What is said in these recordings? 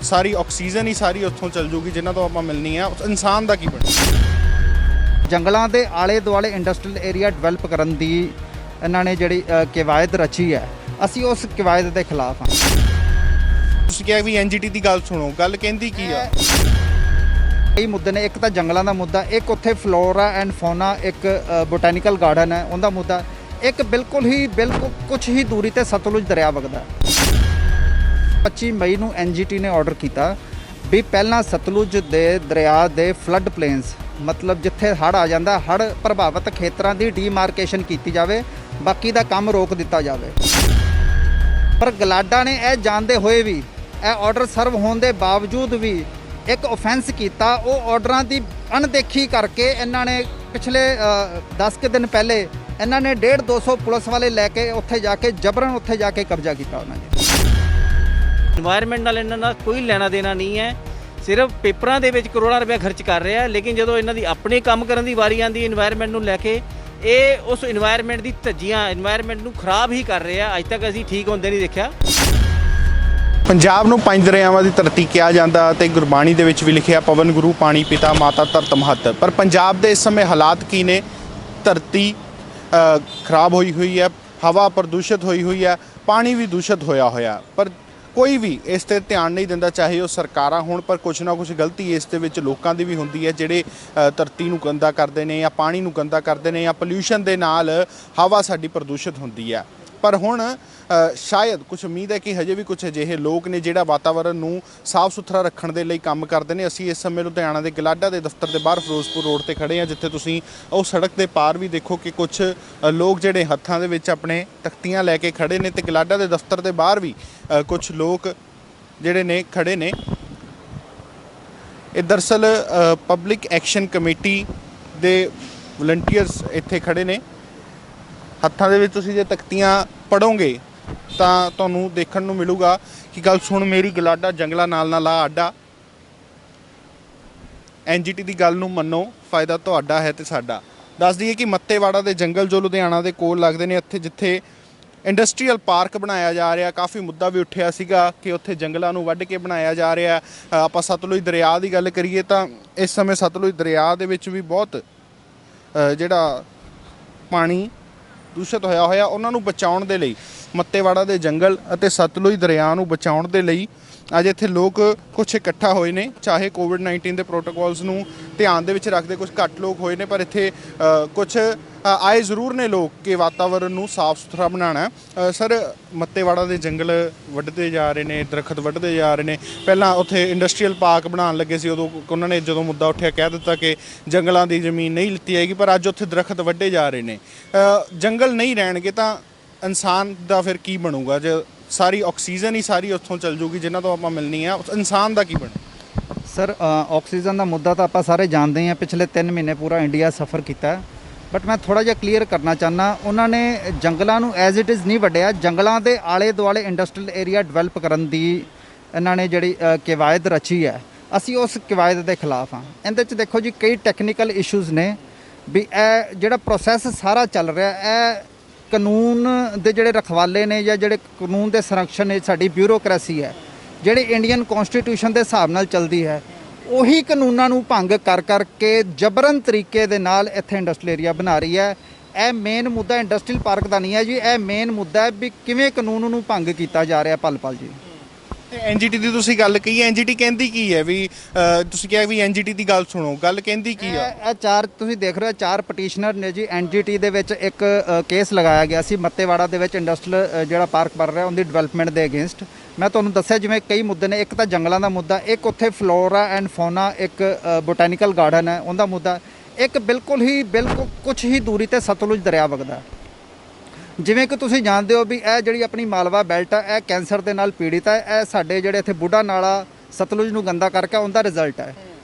ਸਾਰੀ oxygen ਹੀ ਸਾਰੀ ਉੱਥੋਂ ਚੱਲ ਜੂਗੀ ਜਿਨ੍ਹਾਂ ਤੋਂ ਆਪਾਂ ਮਿਲਣੀ ਆ। ਇਨਸਾਨ ਦਾ ਕੀ ਬਣੂ? ਜੰਗਲਾਂ ਦੇ ਆਲੇ ਦੁਆਲੇ ਇੰਡਸਟਰੀਅਲ ਏਰੀਆ ਡਿਵੈਲਪ ਕਰਨ ਦੀ ਇਹਨਾਂ ਨੇ ਜਿਹੜੀ ਕਵਾਇਦ ਰਚੀ ਹੈ, ਅਸੀਂ ਉਸ ਕਵਾਇਦ ਦੇ ਖਿਲਾਫ ਹਾਂ। ਤੁਸੀਂ ਕਿਹਾ ਵੀ ਐਨਜੀਟੀ ਦੀ ਗੱਲ ਸੁਣੋ, ਗੱਲ ਕਹਿੰਦੀ ਕੀ ਆ? ਕਈ ਮੁੱਦੇ ਨੇ, ਇੱਕ ਤਾਂ ਜੰਗਲਾਂ ਦਾ ਮੁੱਦਾ, ਇੱਕ ਉੱਥੇ ਫਲੋਰਾ ਐਂਡ ਫੌਨਾ, ਇੱਕ ਬੋਟੈਨੀਕਲ ਗਾਰਡਨ ਹੈ ਉਹਦਾ ਮੁੱਦਾ, ਇੱਕ ਬਿਲਕੁਲ ਕੁਛ ਹੀ ਦੂਰੀ ਤੇ ਸਤਲੁਜ ਦਰਿਆ ਵਗਦਾ। 25 ਮਈ ਨੂੰ ਐਨਜੀਟੀ ਨੇ ਆਰਡਰ ਕੀਤਾ ਵੀ ਪਹਿਲਾਂ ਸਤਲੁਜ ਦੇ ਦਰਿਆ ਦੇ ਫਲੱਡ ਪਲੇਨਸ, ਮਤਲਬ ਜਿੱਥੇ ਹੜ੍ਹ ਆ ਜਾਂਦਾ, ਹੜ੍ਹ ਪ੍ਰਭਾਵਿਤ ਖੇਤਰਾਂ ਦੀ ਡੀਮਾਰਕੇਸ਼ਨ ਕੀਤੀ ਜਾਵੇ, ਬਾਕੀ ਦਾ ਕੰਮ ਰੋਕ ਦਿੱਤਾ ਜਾਵੇ। ਪਰ ਗਲਾਡਾ ਨੇ ਇਹ ਜਾਣਦੇ ਹੋਏ ਵੀ, ਇਹ ਆਰਡਰ ਸਰਵ ਹੋਣ ਦੇ ਬਾਵਜੂਦ ਵੀ ਇੱਕ ਆਫੈਂਸ ਕੀਤਾ। ਉਹ ਆਰਡਰਾਂ ਦੀ ਅਣਦੇਖੀ ਕਰਕੇ ਇਹਨਾਂ ਨੇ ਪਿਛਲੇ 10 ਕੁ ਦਿਨ ਪਹਿਲੇ ਇਹਨਾਂ ਨੇ 150-200 ਪੁਲਿਸ ਵਾਲੇ ਲੈ ਕੇ ਉੱਥੇ ਜਾ ਕੇ ਜਬਰਨ ਉੱਥੇ ਜਾ ਕੇ ਕਬਜ਼ਾ ਕੀਤਾ ਉਹਨਾਂ ਨੇ। ਇਨਵਾਇਰਨਮੈਂਟ ਨਾਲ ਇਹਨਾਂ ਦਾ ਕੋਈ ਲੈਣਾ ਦੇਣਾ ਨਹੀਂ ਹੈ, ਸਿਰਫ ਪੇਪਰਾਂ ਦੇ ਵਿੱਚ ਕਰੋੜਾਂ ਰੁਪਏ ਖਰਚ ਕਰ ਰਿਹਾ। ਲੇਕਿਨ ਜਦੋਂ ਇਹਨਾਂ ਦੀ ਆਪਣੇ ਕੰਮ ਕਰਨ ਦੀ ਵਾਰੀ ਆਉਂਦੀ ਇਨਵਾਇਰਨਮੈਂਟ ਨੂੰ ਲੈ ਕੇ, ਇਹ ਉਸ ਇਨਵਾਇਰਨਮੈਂਟ ਦੀ ਧੱਜੀਆਂ, ਇਨਵਾਇਰਨਮੈਂਟ ਨੂੰ ਖਰਾਬ ਹੀ ਕਰ ਰਹੇ ਆ। ਅੱਜ ਤੱਕ ਅਸੀਂ ਠੀਕ ਹੁੰਦੇ ਨਹੀਂ ਦੇਖਿਆ। ਪੰਜਾਬ ਨੂੰ ਪੰਜ ਦਰਿਆਵਾਂ ਦੀ ਧਰਤੀ ਕਿਹਾ ਜਾਂਦਾ ਤੇ ਗੁਰਬਾਣੀ ਦੇ ਵਿੱਚ ਵੀ ਲਿਖਿਆ ਪਵਨ ਗੁਰੂ ਪਾਣੀ ਪਿਤਾ ਮਾਤਾ ਧਰਤ ਮਹੱਤ। ਪਰ ਪੰਜਾਬ ਦੇ ਇਸ ਸਮੇਂ ਹਾਲਾਤ ਕੀ ਨੇ? ਧਰਤੀ ਖਰਾਬ ਹੋਈ ਹੈ, ਹਵਾ ਪ੍ਰਦੂਸ਼ਿਤ ਹੋਈ ਹੈ, ਪਾਣੀ ਵੀ ਦੂਸ਼ਿਤ ਹੋਇਆ। ਪਰ ਕੋਈ ਵੀ ਇਸ 'ਤੇ ਧਿਆਨ ਨਹੀਂ ਦਿੰਦਾ, ਚਾਹੇ ਉਹ ਸਰਕਾਰਾਂ ਹੋਣ। ਪਰ ਕੁਛ ਨਾ ਕੁਛ ਗਲਤੀ ਇਸ ਦੇ ਵਿੱਚ ਲੋਕਾਂ ਦੀ ਵੀ ਹੁੰਦੀ ਹੈ, ਜਿਹੜੇ ਧਰਤੀ ਨੂੰ ਗੰਦਾ ਕਰਦੇ ਨੇ ਜਾਂ ਪਾਣੀ ਨੂੰ ਗੰਦਾ ਕਰਦੇ ਨੇ, ਜਾਂ ਪੋਲਿਊਸ਼ਨ ਦੇ ਨਾਲ ਹਵਾ ਸਾਡੀ ਪ੍ਰਦੂਸ਼ਿਤ ਹੁੰਦੀ ਹੈ। ਪਰ ਹੁਣ ਸ਼ਾਇਦ ਕੁਝ ਉਮੀਦ ਹੈ ਕਿ ਹਜੇ ਵੀ ਕੁਝ ਅਜਿਹੇ ਲੋਕ ਨੇ ਜਿਹੜਾ ਵਾਤਾਵਰਨ ਨੂੰ ਸਾਫ਼ ਸੁਥਰਾ ਰੱਖਣ ਦੇ ਲਈ ਕੰਮ ਕਰਦੇ ਨੇ। ਅਸੀਂ ਇਸ ਸਮੇਂ ਲੁਧਿਆਣਾ ਦੇ ਗਲਾਡਾ ਦੇ ਦਫ਼ਤਰ ਦੇ ਬਾਹਰ ਫਿਰੋਜ਼ਪੁਰ ਰੋਡ ਤੇ ਖੜੇ ਹਾਂ, ਜਿੱਥੇ ਤੁਸੀਂ ਉਹ ਸੜਕ ਦੇ ਪਾਰ ਵੀ ਦੇਖੋ ਕਿ ਕੁਝ ਲੋਕ ਜਿਹੜੇ ਹੱਥਾਂ ਦੇ ਵਿੱਚ ਆਪਣੇ ਤਖਤੀਆਂ ਲੈ ਕੇ ਖੜੇ ਨੇ, ਤੇ ਗਲਾਡਾ ਦੇ ਦਫ਼ਤਰ ਦੇ ਬਾਹਰ ਵੀ ਕੁਝ ਲੋਕ ਜਿਹੜੇ ਨੇ ਖੜੇ ਨੇ। ਇਹ ਦਰਅਸਲ ਪਬਲਿਕ ਐਕਸ਼ਨ ਕਮੇਟੀ ਦੇ ਵਲੰਟੀਅਰਸ ਇੱਥੇ ਖੜੇ ਨੇ। ਹੱਥਾਂ ਦੇ ਵਿੱਚ ਤੁਸੀਂ ਜੇ ਤਖਤੀਆਂ ਪੜੋਗੇ ਤਾਂ ਤੁਹਾਨੂੰ ਦੇਖਣ ਨੂੰ ਮਿਲੂਗਾ ਕਿ ਗੱਲ ਸੁਣ ਮੇਰੀ ਗਲਾਡਾ ਜੰਗਲਾਂ ਨਾਲ ਆ ਅੱਡਾ। ਐਨਜੀਟੀ ਦੀ ਗੱਲ ਨੂੰ ਮੰਨੋ, ਫਾਇਦਾ ਤੁਹਾਡਾ ਹੈ ਤੇ ਸਾਡਾ। ਦੱਸ ਦਈਏ ਕਿ ਮੱਤੇਵਾੜਾ ਦੇ ਜੰਗਲ ਜੋ ਲੁਧਿਆਣਾ ਦੇ ਕੋਲ ਲੱਗਦੇ ਨੇ, ਇੱਥੇ ਜਿੱਥੇ ਇੰਡਸਟਰੀਅਲ ਪਾਰਕ ਬਣਾਇਆ ਜਾ ਰਿਹਾ, ਕਾਫੀ ਮੁੱਦਾ ਵੀ ਉੱਠਿਆ ਸੀਗਾ ਕਿ ਉੱਥੇ ਜੰਗਲਾਂ ਨੂੰ ਵੱਢ ਕੇ ਬਣਾਇਆ ਜਾ ਰਿਹਾ। ਆਪਾਂ ਸਤਲੁਜ ਦਰਿਆ ਦੀ ਗੱਲ ਕਰੀਏ ਤਾਂ ਇਸ ਸਮੇਂ ਸਤਲੁਜ ਦਰਿਆ ਦੇ ਵਿੱਚ ਵੀ ਬਹੁਤ ਜਿਹੜਾ ਪਾਣੀ ਦੂਸ਼ਿਤ ਹੋਇਆ, ਉਹਨਾਂ ਨੂੰ ਬਚਾਉਣ ਦੇ ਲਈ ਮੱਤੇਵਾੜਾ ਦੇ ਜੰਗਲ ਅਤੇ ਸਤਲੁਜ ਦਰਿਆ ਨੂੰ ਬਚਾਉਣ ਦੇ ਲਈ ਅੱਜ ਇੱਥੇ ਲੋਕ ਕੁਛ ਇਕੱਠਾ ਹੋਏ ਨੇ। ਚਾਹੇ ਕੋਵਿਡ-19 ਦੇ ਪ੍ਰੋਟੋਕੋਲਸ ਨੂੰ ਧਿਆਨ ਦੇ ਵਿੱਚ ਰੱਖਦੇ ਕੁਝ ਘੱਟ ਲੋਕ ਹੋਏ ਨੇ, ਪਰ ਇੱਥੇ ਕੁਛ ਆਏ ਜ਼ਰੂਰ ਨੇ ਲੋਕ ਕਿ ਵਾਤਾਵਰਨ ਨੂੰ ਸਾਫ਼ ਸੁਥਰਾ ਬਣਾਉਣਾ। ਸਰ, ਮੱਤੇਵਾੜਾ ਦੇ ਜੰਗਲ ਵੱਢਦੇ ਜਾ ਰਹੇ ਨੇ, ਦਰਖਤ ਵੱਢਦੇ ਜਾ ਰਹੇ ਨੇ। ਪਹਿਲਾਂ ਉੱਥੇ ਇੰਡਸਟਰੀਅਲ ਪਾਰਕ ਬਣਾਉਣ ਲੱਗੇ ਸੀ, ਉਦੋਂ ਉਹਨਾਂ ਨੇ ਜਦੋਂ ਮੁੱਦਾ ਉੱਠਿਆ ਕਹਿ ਦਿੱਤਾ ਕਿ ਜੰਗਲਾਂ ਦੀ ਜ਼ਮੀਨ ਨਹੀਂ ਲਿੱਤੀ ਜਾਏਗੀ, ਪਰ ਅੱਜ ਉੱਥੇ ਦਰਖਤ ਵੱਢੇ ਜਾ ਰਹੇ ਨੇ। ਜੰਗਲ ਨਹੀਂ ਰਹਿਣਗੇ ਤਾਂ ਇਨਸਾਨ ਦਾ ਫਿਰ ਕੀ ਬਣੂਗਾ? ਜੇ ਸਾਰੀ ਆਕਸੀਜਨ ਹੀ ਸਾਰੀ ਉੱਥੋਂ ਚੱਲ ਜੂਗੀ ਜਿਨ੍ਹਾਂ ਤੋਂ ਆਪਾਂ ਮਿਲਣੀ ਆ, ਇਨਸਾਨ ਦਾ ਕੀ ਬਣੂ? ਸਰ, ਆਕਸੀਜਨ ਦਾ ਮੁੱਦਾ ਤਾਂ ਆਪਾਂ ਸਾਰੇ ਜਾਣਦੇ ਹਾਂ। ਪਿਛਲੇ 3 ਮਹੀਨੇ ਪੂਰਾ ਇੰਡੀਆ ਸਫਰ ਕੀਤਾ, ਬਟ ਮੈਂ ਥੋੜ੍ਹਾ ਜਿਹਾ ਕਲੀਅਰ ਕਰਨਾ ਚਾਹੁੰਦਾ। ਉਹਨਾਂ ਨੇ ਜੰਗਲਾਂ ਨੂੰ ਐਜ਼ ਇਟ ਇਜ਼ ਨਹੀਂ ਵੱਢਿਆ, ਜੰਗਲਾਂ ਦੇ ਆਲੇ ਦੁਆਲੇ ਇੰਡਸਟਰੀਅਲ ਏਰੀਆ ਡਿਵੈਲਪ ਕਰਨ ਦੀ ਇਹਨਾਂ ਨੇ ਜਿਹੜੀ ਕਵਾਇਦ ਰਚੀ ਹੈ, ਅਸੀਂ ਉਸ ਕਵਾਇਦ ਦੇ ਖਿਲਾਫ ਹਾਂ। ਇਹਦੇ 'ਚ ਦੇਖੋ ਜੀ, ਕਈ ਟੈਕਨੀਕਲ ਇਸ਼ੂਜ਼ ਨੇ ਵੀ ਇਹ ਜਿਹੜਾ ਪ੍ਰੋਸੈਸ ਸਾਰਾ ਚੱਲ ਰਿਹਾ, ਇਹ ਕਾਨੂੰਨ ਦੇ ਜਿਹੜੇ ਰਖਵਾਲੇ ਨੇ ਜਾਂ ਜਿਹੜੇ ਕਾਨੂੰਨ ਦੇ ਸੰਰਕਸ਼ਣ ਨੇ, ਸਾਡੀ ਬਿਊਰੋਕ੍ਰੇਸੀ ਹੈ ਜਿਹੜੀ ਇੰਡੀਅਨ ਕਨਸਟੀਟਿਊਸ਼ਨ ਦੇ ਹਿਸਾਬ ਨਾਲ ਚੱਲਦੀ ਹੈ, ਉਹੀ ਕਾਨੂੰਨਾਂ ਨੂੰ ਭੰਗ ਕਰਕੇ ਜਬਰਨ ਤਰੀਕੇ ਦੇ ਨਾਲ ਇੱਥੇ ਇੰਡਸਟਰੀਅਲ ਏਰੀਆ ਬਣਾ ਰਹੀ ਹੈ। ਇਹ ਮੇਨ ਮੁੱਦਾ ਇੰਡਸਟਰੀਅਲ ਪਾਰਕ ਦਾ ਨਹੀਂ ਹੈ ਜੀ, ਇਹ ਮੇਨ ਮੁੱਦਾ ਹੈ ਵੀ ਕਿਵੇਂ ਕਾਨੂੰਨ ਨੂੰ ਭੰਗ ਕੀਤਾ ਜਾ ਰਿਹਾ ਪਲ ਜੀ। ਐਨਜੀਟੀ ਦੀ ਤੁਸੀਂ ਗੱਲ ਕਹੀ, ਐਨਜੀਟੀ ਕਹਿੰਦੀ ਕੀ ਹੈ? ਵੀ ਤੁਸੀਂ ਕਿਹਾ ਵੀ ਐਨਜੀਟੀ ਦੀ ਗੱਲ ਸੁਣੋ, ਗੱਲ ਕਹਿੰਦੀ ਕੀ ਆ? ਇਹ 4 ਤੁਸੀਂ ਦੇਖ ਰਹੇ ਹੋ, 4 ਪਟੀਸ਼ਨਰ ਨੇ ਜੀ। ਐਨਜੀਟੀ ਦੇ ਵਿੱਚ ਇੱਕ ਕੇਸ ਲਗਾਇਆ ਗਿਆ ਸੀ ਮੱਤੇਵਾੜਾ ਦੇ ਵਿੱਚ ਇੰਡਸਟਰੀਅਲ ਜਿਹੜਾ ਪਾਰਕ ਬਣ ਰਿਹਾ ਉਹਦੀ ਡਿਵੈਲਪਮੈਂਟ ਦੇ ਅਗੇਂਸਟ। ਮੈਂ ਤੁਹਾਨੂੰ ਦੱਸਿਆ ਜਿਵੇਂ ਕਈ ਮੁੱਦੇ ਨੇ, ਇੱਕ ਤਾਂ ਜੰਗਲਾਂ ਦਾ ਮੁੱਦਾ, ਇੱਕ ਉੱਥੇ ਫਲੋਰਾ ਐਂਡ ਫੌਨਾ, ਇੱਕ ਬੋਟੈਨੀਕਲ ਗਾਰਡਨ ਹੈ ਉਹਦਾ ਮੁੱਦਾ, ਇੱਕ ਬਿਲਕੁਲ ਕੁਛ ਹੀ ਦੂਰੀ ਤੇ ਸਤਲੁਜ ਦਰਿਆ ਵਗਦਾ। ਜਿਵੇਂ ਕਿ ਤੁਸੀਂ ਜਾਣਦੇ ਹੋ ਵੀ ਇਹ ਜਿਹੜੀ ਆਪਣੀ ਮਾਲਵਾ ਬੈਲਟ ਹੈ, ਇਹ ਕੈਂਸਰ ਦੇ ਨਾਲ ਪੀੜਿਤ ਹੈ। ਇਹ ਸਾਡੇ ਜਿਹੜੇ ਇੱਥੇ ਬੁੱਢਾ ਨਾਲਾ ਸਤਲੁਜ ਨੂੰ ਗੰਦਾ ਕਰਕੇ ਉਹਦਾ ਰਿਜ਼ਲਟ ਹੈ।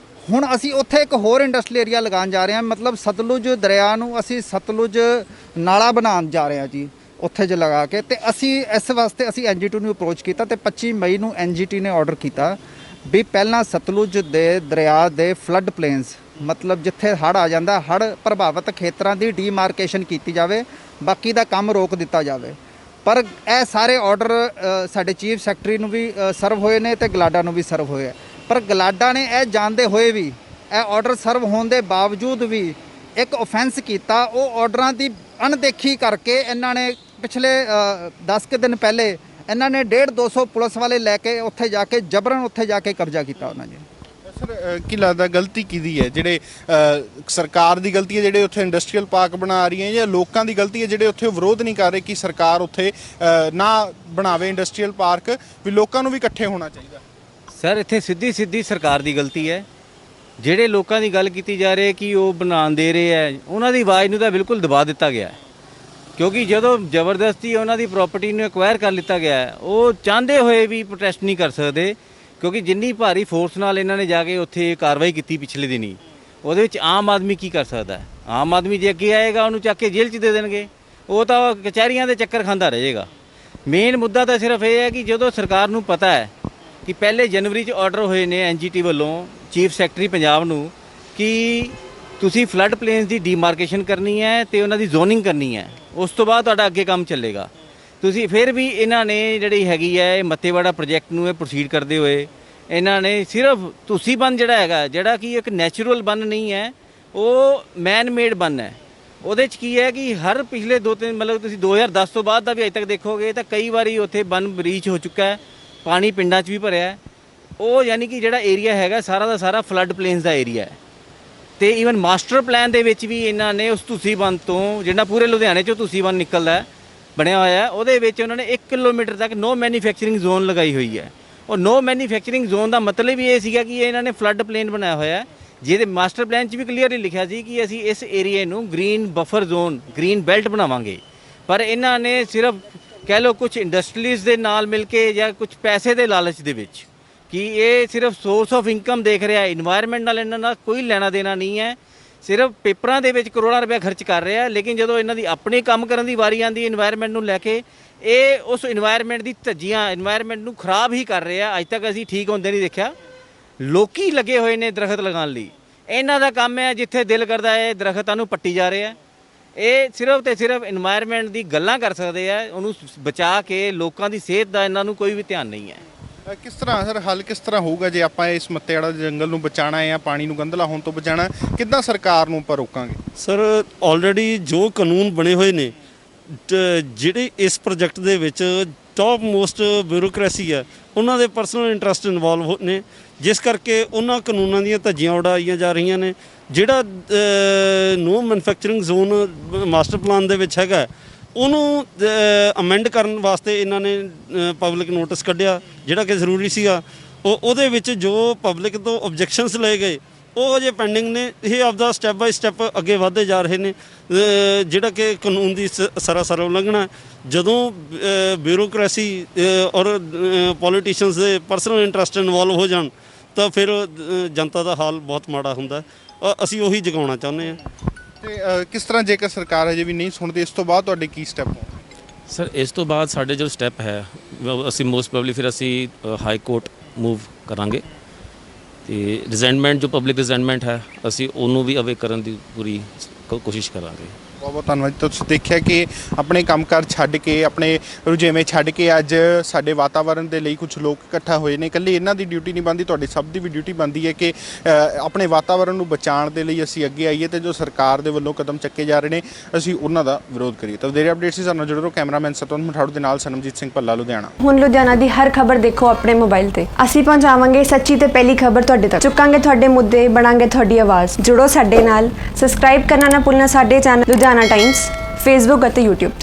ਹੁਣ ਅਸੀਂ ਉੱਥੇ ਇੱਕ ਹੋਰ ਇੰਡਸਟਰੀਅਲ ਏਰੀਆ ਲਗਾਉਣ ਜਾ ਰਹੇ ਹਾਂ, ਮਤਲਬ ਸਤਲੁਜ ਦਰਿਆ ਨੂੰ ਅਸੀਂ ਸਤਲੁਜ ਨਾਲਾ ਬਣਾਉਣ ਜਾ ਰਹੇ ਹਾਂ ਜੀ ਉੱਥੇ ਜੇ ਲਗਾ ਕੇ। ਤੇ ਅਸੀਂ ਇਸ ਵਾਸਤੇ ਅਸੀਂ ਐਨਜੀਟੀ ਨੂੰ ਅਪਰੋਚ ਕੀਤਾ ਤੇ 25 ਮਈ ਨੂੰ ਐਨਜੀਟੀ ਨੇ ਆਰਡਰ ਕੀਤਾ ਵੀ ਪਹਿਲਾਂ ਸਤਲੁਜ ਦੇ ਦਰਿਆ ਦੇ ਫਲੱਡ ਪਲੇਨਸ, ਮਤਲਬ ਜਿੱਥੇ ਹੜ੍ਹ ਆ ਜਾਂਦਾ, ਹੜ੍ਹ ਪ੍ਰਭਾਵਿਤ ਖੇਤਰਾਂ ਦੀ ਡੀਮਾਰਕੇਸ਼ਨ ਕੀਤੀ ਜਾਵੇ, ਬਾਕੀ ਦਾ ਕੰਮ ਰੋਕ ਦਿੱਤਾ ਜਾਵੇ। ਪਰ ਇਹ ਸਾਰੇ ਆਰਡਰ ਸਾਡੇ ਚੀਫ ਸੈਕਟਰੀ ਨੂੰ ਵੀ ਸਰਵ ਹੋਏ ਨੇ ਤੇ ਗਲਾਡਾ ਨੂੰ ਵੀ ਸਰਵ ਹੋਏ ਆ। ਪਰ ਗਲਾਡਾ ਨੇ ਇਹ ਜਾਣਦੇ ਹੋਏ ਵੀ ਇਹ ਆਰਡਰ ਸਰਵ ਹੋਣ ਦੇ ਬਾਵਜੂਦ ਵੀ ਇੱਕ ਆਫੈਂਸ ਕੀਤਾ। ਉਹ ਆਰਡਰਾਂ ਦੀ ਅਣਦੇਖੀ ਕਰਕੇ ਇਹਨਾਂ ਨੇ ਪਿਛਲੇ 10 ਕੁ ਦਿਨ ਪਹਿਲੇ ਇਹਨਾਂ ਨੇ 150-200 ਪੁਲਿਸ ਵਾਲੇ ਲੈ ਕੇ ਉੱਥੇ ਜਾ ਕੇ ਜਬਰਨ ਉੱਥੇ ਜਾ ਕੇ ਕਬਜ਼ਾ ਕੀਤਾ ਉਹਨਾਂ ਨੇ। ਸਰ ਕੀ ਲੱਗਦਾ ਗਲਤੀ ਕਿਹਦੀ ਹੈ? ਜਿਹੜੇ ਸਰਕਾਰ ਦੀ ਗਲਤੀ ਹੈ ਜਿਹੜੇ ਉੱਥੇ ਇੰਡਸਟਰੀਅਲ ਪਾਰਕ ਬਣਾ ਰਹੀ ਹੈ, ਜਾਂ ਲੋਕਾਂ ਦੀ ਗਲਤੀ ਹੈ ਜਿਹੜੇ ਉੱਥੇ ਵਿਰੋਧ ਨਹੀਂ ਕਰ ਰਹੇ ਕਿ ਸਰਕਾਰ ਉੱਥੇ ਨਾ ਬਣਾਵੇ ਇੰਡਸਟਰੀਅਲ ਪਾਰਕ, ਵੀ ਲੋਕਾਂ ਨੂੰ ਵੀ ਇਕੱਠੇ ਹੋਣਾ ਚਾਹੀਦਾ? ਸਰ ਇੱਥੇ ਸਿੱਧੀ ਸਰਕਾਰ ਦੀ ਗਲਤੀ ਹੈ। ਜਿਹੜੇ ਲੋਕਾਂ ਦੀ ਗੱਲ ਕੀਤੀ ਜਾ ਰਹੀ ਹੈ ਕਿ ਉਹ ਬਣਾਉਣ ਦੇ ਰਹੇ ਹੈ, ਉਹਨਾਂ ਦੀ ਆਵਾਜ਼ ਨੂੰ ਤਾਂ ਬਿਲਕੁਲ ਦਬਾ ਦਿੱਤਾ ਗਿਆ ਹੈ। ਕਿਉਂਕਿ ਜਦੋਂ ਜ਼ਬਰਦਸਤੀ ਉਹਨਾਂ ਦੀ ਪ੍ਰਾਪਰਟੀ ਨੂੰ ਐਕਵਾਇਰ ਕਰ ਲਿੱਤਾ ਗਿਆ ਹੈ, ਉਹ ਚਾਹੁੰਦੇ ਹੋਏ ਵੀ ਪ੍ਰੋਟੈਸਟ ਨਹੀਂ ਕਰ ਸਕਦੇ। ਕਿਉਂਕਿ ਜਿੰਨੀ ਭਾਰੀ ਫੋਰਸ ਨਾਲ ਇਹਨਾਂ ਨੇ ਜਾ ਕੇ ਉੱਥੇ ਕਾਰਵਾਈ ਕੀਤੀ ਪਿਛਲੇ ਦਿਨੀ, ਉਹਦੇ ਵਿੱਚ ਆਮ ਆਦਮੀ ਕੀ ਕਰ ਸਕਦਾ ਹੈ? ਆਮ ਆਦਮੀ ਜੇ ਅੱਗੇ ਆਏਗਾ ਉਹਨੂੰ ਚੱਕ ਕੇ ਜੇਲ੍ਹ 'ਚ ਦੇ ਦੇਣਗੇ, ਉਹ ਤਾਂ ਕਚਹਿਰੀਆਂ ਦੇ ਚੱਕਰ ਖਾਂਦਾ ਰਹੇਗਾ। ਮੇਨ ਮੁੱਦਾ ਤਾਂ ਸਿਰਫ ਇਹ ਹੈ ਕਿ ਜਦੋਂ ਸਰਕਾਰ ਨੂੰ ਪਤਾ ਹੈ ਕਿ ਪਹਿਲੇ ਜਨਵਰੀ 'ਚ ਆਰਡਰ ਹੋਏ ਨੇ ਐਨਜੀਟੀ ਵੱਲੋਂ ਚੀਫ ਸੈਕਟਰੀ ਪੰਜਾਬ ਨੂੰ ਕਿ ਤੁਸੀਂ ਫਲੱਡ ਪਲੇਨਸ ਦੀ ਡੀਮਾਰਕੇਸ਼ਨ ਕਰਨੀ ਹੈ ਤੇ ਉਹਨਾਂ ਦੀ ਜ਼ੋਨਿੰਗ ਕਰਨੀ ਹੈ, ਉਸ ਤੋਂ ਬਾਅਦ ਤੁਹਾਡਾ ਅੱਗੇ ਕੰਮ ਚੱਲੇਗਾ। ਤੁਸੀਂ ਫਿਰ ਵੀ ਇਹਨਾਂ ਨੇ ਜਿਹੜੀ ਹੈਗੀ ਹੈ ਇਹ ਮੱਤੇਵਾੜਾ ਪ੍ਰੋਜੈਕਟ ਨੂੰ ਇਹ ਪ੍ਰੋਸੀਡ ਕਰਦੇ ਹੋਏ ਇਹਨਾਂ ਨੇ ਸਿਰਫ ਤੁਸੀਂ ਬੰਨ ਜਿਹੜਾ ਹੈਗਾ, ਜਿਹੜਾ ਕਿ ਇੱਕ ਨੈਚੁਰਲ ਬੰਨ ਨਹੀਂ ਹੈ, ਉਹ ਮੈਨ ਮੇਡ ਬੰਨ ਹੈ। ਉਹਦੇ 'ਚ ਕੀ ਹੈ ਕਿ ਹਰ ਪਿਛਲੇ 2-3 ਮਤਲਬ ਤੁਸੀਂ 2010 ਤੋਂ ਬਾਅਦ ਦਾ ਵੀ ਅਜੇ ਤੱਕ ਦੇਖੋਗੇ ਤਾਂ ਕਈ ਵਾਰੀ ਉੱਥੇ ਬੰਨ ਬਰੀਚ ਹੋ ਚੁੱਕਾ ਹੈ, ਪਾਣੀ ਪਿੰਡਾਂ 'ਚ ਵੀ ਭਰਿਆ ਹੈ। ਉਹ ਯਾਨੀ ਕਿ ਜਿਹੜਾ ਏਰੀਆ ਹੈਗਾ ਸਾਰਾ ਦਾ ਸਾਰਾ ਫਲੱਡ ਪਲੇਨਸ ਦਾ ਏਰੀਆ ਹੈ। ਤੇ ਈਵਨ ਮਾਸਟਰ ਪਲਾਨ ਦੇ ਵਿੱਚ ਵੀ ਇਹਨਾਂ ਨੇ ਉਸ ਤੁਸੀਂ ਬੰਨ ਤੋਂ, ਜਿਹੜਾ ਪੂਰੇ ਲੁਧਿਆਣੇ 'ਚੋਂ ਤੁਸੀਂ ਬੰਨ ਨਿਕਲਦਾ ਹੈ ਬਣਿਆ ਹੋਇਆ, ਉਹਦੇ ਵਿੱਚ ਉਹਨਾਂ ਨੇ 1 ਕਿਲੋਮੀਟਰ ਤੱਕ ਨੋ ਮੈਨੂਫੈਕਚਰਿੰਗ ਜ਼ੋਨ ਲਗਾਈ ਹੋਈ ਹੈ। ਉਹ ਨੋ ਮੈਨੂਫੈਕਚਰਿੰਗ ਜ਼ੋਨ ਦਾ ਮਤਲਬ ਹੀ ਇਹ ਸੀਗਾ ਕਿ ਇਹਨਾਂ ਨੇ ਫਲੱਡ ਪਲੇਨ ਬਣਾਇਆ ਹੋਇਆ ਹੈ, ਜਿਹਦੇ ਮਾਸਟਰ ਪਲਾਨ 'ਚ ਵੀ ਕਲੀਅਰਲੀ ਲਿਖਿਆ ਸੀ ਕਿ ਅਸੀਂ ਇਸ ਏਰੀਏ ਨੂੰ green buffer zone, green belt ਬਣਾਵਾਂਗੇ। ਪਰ ਇਹਨਾਂ ਨੇ ਸਿਰਫ ਕਹਿ ਲਓ ਕੁਝ ਇੰਡਸਟਰੀਜ਼ ਦੇ ਨਾਲ ਮਿਲ ਕੇ ਜਾਂ ਕੁਝ ਪੈਸੇ ਦੇ ਲਾਲਚ ਦੇ ਵਿੱਚ ਕਿ ਇਹ ਸਿਰਫ ਸੋਰਸ ਆਫ ਇਨਕਮ ਦੇਖ ਰਿਹਾ, ਇਨਵਾਇਰਨਮੈਂਟ ਨਾਲ ਇਹਨਾਂ ਦਾ ਕੋਈ ਲੈਣਾ ਦੇਣਾ ਨਹੀਂ ਹੈ। ਸਿਰਫ ਪੇਪਰਾਂ ਦੇ ਵਿੱਚ ਕਰੋੜਾਂ ਰੁਪਏ ਖਰਚ ਕਰ ਰਿਹਾ, ਲੇਕਿਨ ਜਦੋਂ ਇਹਨਾਂ ਦੀ ਆਪਣੇ ਕੰਮ ਕਰਨ ਦੀ ਵਾਰੀ ਆਉਂਦੀ ਇਨਵਾਇਰਨਮੈਂਟ ਨੂੰ ਲੈ ਕੇ, ਇਹ ਉਸ ਇਨਵਾਇਰਨਮੈਂਟ ਦੀ ਧੱਜੀਆਂ, ਇਨਵਾਇਰਨਮੈਂਟ ਨੂੰ ਖਰਾਬ ਹੀ ਕਰ ਰਿਹਾ। ਅੱਜ ਤੱਕ ਅਸੀਂ ਠੀਕ ਹੁੰਦੇ ਨਹੀਂ ਦੇਖਿਆ। ਲੋਕੀ ਲੱਗੇ ਹੋਏ ਨੇ ਦਰਖਤ ਲਗਾਉਣ ਲਈ, ਇਹਨਾਂ ਦਾ ਕੰਮ ਹੈ ਜਿੱਥੇ ਦਿਲ ਕਰਦਾ ਹੈ ਦਰਖਤਾਂ ਨੂੰ ਪੱਟੀ ਜਾ ਰਹੇ ਆ। ਇਹ ਸਿਰਫ ਤੇ ਸਿਰਫ ਇਨਵਾਇਰਨਮੈਂਟ ਦੀ ਗੱਲਾਂ ਕਰ ਸਕਦੇ ਆ, ਉਹਨੂੰ ਬਚਾ ਕੇ ਲੋਕਾਂ ਦੀ ਸਿਹਤ ਦਾ ਇਹਨਾਂ ਨੂੰ ਕੋਈ ਵੀ ਧਿਆਨ ਨਹੀਂ ਹੈ। ਕਿਸ ਤਰ੍ਹਾਂ ਸਰ ਹੱਲ ਕਿਸ ਤਰ੍ਹਾਂ ਹੋਊਗਾ ਜੇ ਆਪਾਂ ਇਸ ਮੱਤੇਵਾੜਾ ਜੰਗਲ ਨੂੰ ਬਚਾਉਣਾ ਹੈ ਜਾਂ ਪਾਣੀ ਨੂੰ ਗੰਦਲਾ ਹੋਣ ਤੋਂ ਬਚਾਉਣਾ, ਕਿੱਦਾਂ ਸਰਕਾਰ ਨੂੰ ਆਪਾਂ ਰੋਕਾਂਗੇ? ਸਰ ਆਲਰੇਡੀ ਜੋ ਕਾਨੂੰਨ ਬਣੇ ਹੋਏ ਨੇ, ਜਿਹੜੇ ਇਸ ਪ੍ਰੋਜੈਕਟ ਦੇ ਵਿੱਚ ਟੌਪ ਮੋਸਟ ਬਿਊਰੋਕ੍ਰੇਸੀ ਹੈ, ਉਹਨਾਂ ਦੇ ਪਰਸਨਲ ਇੰਟਰਸਟ ਇਨਵੋਲਵ ਨੇ, ਜਿਸ ਕਰਕੇ ਉਹਨਾਂ ਕਾਨੂੰਨਾਂ ਦੀਆਂ ਧੱਜੀਆਂ ਉਡਾਈਆਂ ਜਾ ਰਹੀਆਂ ਨੇ। ਜਿਹੜਾ ਨੋ ਮੈਨੂਫੈਕਚਰਿੰਗ ਜ਼ੋਨ ਮਾਸਟਰ ਪਲਾਨ ਦੇ ਵਿੱਚ ਹੈਗਾ, ਉਹਨੂੰ ਅਮੈਂਡ ਕਰਨ ਵਾਸਤੇ ਇਹਨਾਂ ਨੇ ਪਬਲਿਕ ਨੋਟਿਸ ਕੱਢਿਆ, ਜਿਹੜਾ ਕਿ ਜ਼ਰੂਰੀ ਸੀਗਾ। ਉਹਦੇ ਵਿੱਚ ਜੋ ਪਬਲਿਕ ਤੋਂ ਓਬਜੈਕਸ਼ਨਸ ਲਏ ਗਏ ਉਹ ਅਜੇ ਪੈਂਡਿੰਗ ਨੇ। ਇਹ ਆਪਦਾ ਸਟੈਪ ਬਾਈ ਸਟੈਪ ਅੱਗੇ ਵਧਦੇ ਜਾ ਰਹੇ ਨੇ, ਜਿਹੜਾ ਕਿ ਕਾਨੂੰਨ ਦੀ ਸਰਾਸਰ ਉਲੰਘਣਾ। ਜਦੋਂ ਬਿਊਰੋਕ੍ਰੇਸੀ ਔਰ ਪੋਲੀਟੀਸ਼ੀਅਨਸ ਦੇ ਪਰਸਨਲ ਇੰਟਰਸਟ ਇਨਵੋਲਵ ਹੋ ਜਾਣ ਤਾਂ ਫਿਰ ਜਨਤਾ ਦਾ ਹਾਲ ਬਹੁਤ ਮਾੜਾ ਹੁੰਦਾ। ਅਸੀਂ ਉਹੀ ਜਗਾਉਣਾ ਚਾਹੁੰਦੇ ਹਾਂ। ਤੇ ਕਿਸ ਤਰ੍ਹਾਂ ਜੇਕਰ ਸਰਕਾਰ ਅਜੇ ਵੀ ਨਹੀਂ ਸੁਣਦੀ, ਇਸ ਤੋਂ ਬਾਅਦ ਤੁਹਾਡੇ ਕੀ ਸਟੈਪ ਹੋਣਗੇ? ਸਰ ਇਸ ਤੋਂ ਬਾਅਦ ਸਾਡੇ ਜੋ ਸਟੈਪ ਹੈ, ਅਸੀਂ ਮੋਸਟ ਪ੍ਰੋਬਬਲੀ ਫਿਰ ਅਸੀਂ ਹਾਈ ਕੋਰਟ ਮੂਵ ਕਰਾਂਗੇ ਤੇ ਰਿਜ਼ੈਂਟਮੈਂਟ ਜੋ ਪਬਲਿਕ ਰਿਜ਼ੈਂਟਮੈਂਟ ਹੈ ਅਸੀਂ ਉਹਨੂੰ ਵੀ ਅਵੇ ਕਰਨ ਦੀ ਪੂਰੀ ਕੋਸ਼ਿਸ਼ ਕਰਾਂਗੇ। ਬਹੁਤ ਬਹੁਤ ਧੰਨਵਾਦ। ਤੁਸੀਂ ਦੇਖਿਆ ਕਿ ਆਪਣੇ ਕੰਮਕਾਰ ਛੱਡ ਕੇ, ਆਪਣੇ ਰੁਝੇਵੇਂ ਛੱਡ ਕੇ ਅੱਜ ਸਾਡੇ ਵਾਤਾਵਰਣ ਦੇ ਲਈ ਕੁਝ ਲੋਕ ਇਕੱਠਾ ਹੋਏ ਨੇ। ਇਕੱਲੇ ਇਹਨਾਂ ਦੀ ਡਿਊਟੀ ਨਹੀਂ ਬਣਦੀ, ਤੁਹਾਡੀ ਸਭ ਦੀ ਵੀ ਡਿਊਟੀ ਬਣਦੀ ਹੈ ਕਿ ਆਪਣੇ ਵਾਤਾਵਰਣ ਨੂੰ ਬਚਾਉਣ ਦੇ ਲਈ ਅਸੀਂ ਅੱਗੇ ਆਈਏ ਤੇ ਜੋ ਸਰਕਾਰ ਦੇ ਵੱਲੋਂ ਕਦਮ ਚੱਕੇ ਜਾ ਰਹੇ ਨੇ ਅਸੀਂ ਉਹਨਾਂ ਦਾ ਵਿਰੋਧ ਕਰੀਏ। ਤਾਂ ਵਧੇਰੇ ਅਪਡੇਟਸ ਸੀ ਸਾਨੂੰ ਜਰੂਰ। ਕੈਮਰਾਮੈਨ ਸਤਵੰਤ ਮਠਾੜੂ ਦੇ ਨਾਲ ਸਨਮਜੀਤ ਸਿੰਘ ਭੱਲਾ, ਲੁਧਿਆਣਾ। ਹੁਣ ਲੁਧਿਆਣਾ ਦੀ ਹਰ ਖਬਰ ਦੇਖੋ ਆਪਣੇ ਮੋਬਾਈਲ ਤੇ। ਅਸੀਂ ਪਹੁੰਚਾਵਾਂਗੇ ਸੱਚੀ ਤੇ ਪਹਿਲੀ ਖਬਰ ਤੁਹਾਡੇ ਤੱਕ, ਚੁੱਕਾਂਗੇ ਤੁਹਾਡੇ ਮੁੱਦੇ, ਬਣਾਂਗੇ ਤੁਹਾਡੀ ਆਵਾਜ਼। ਜੁੜੋ ਸਾਡੇ ਨਾਲ, ਸਬਸਕ੍ਰਾਈਬ ਕਰਨਾ ਨਾ ਭੁੱਲਣਾ ਸਾਡੇ ਚੈਨਲ ਲੁਧਿਆਣਾ ਟਾਈਮਸ, ਫੇਸਬੁੱਕ ਅਤੇ YouTube ਤੇ।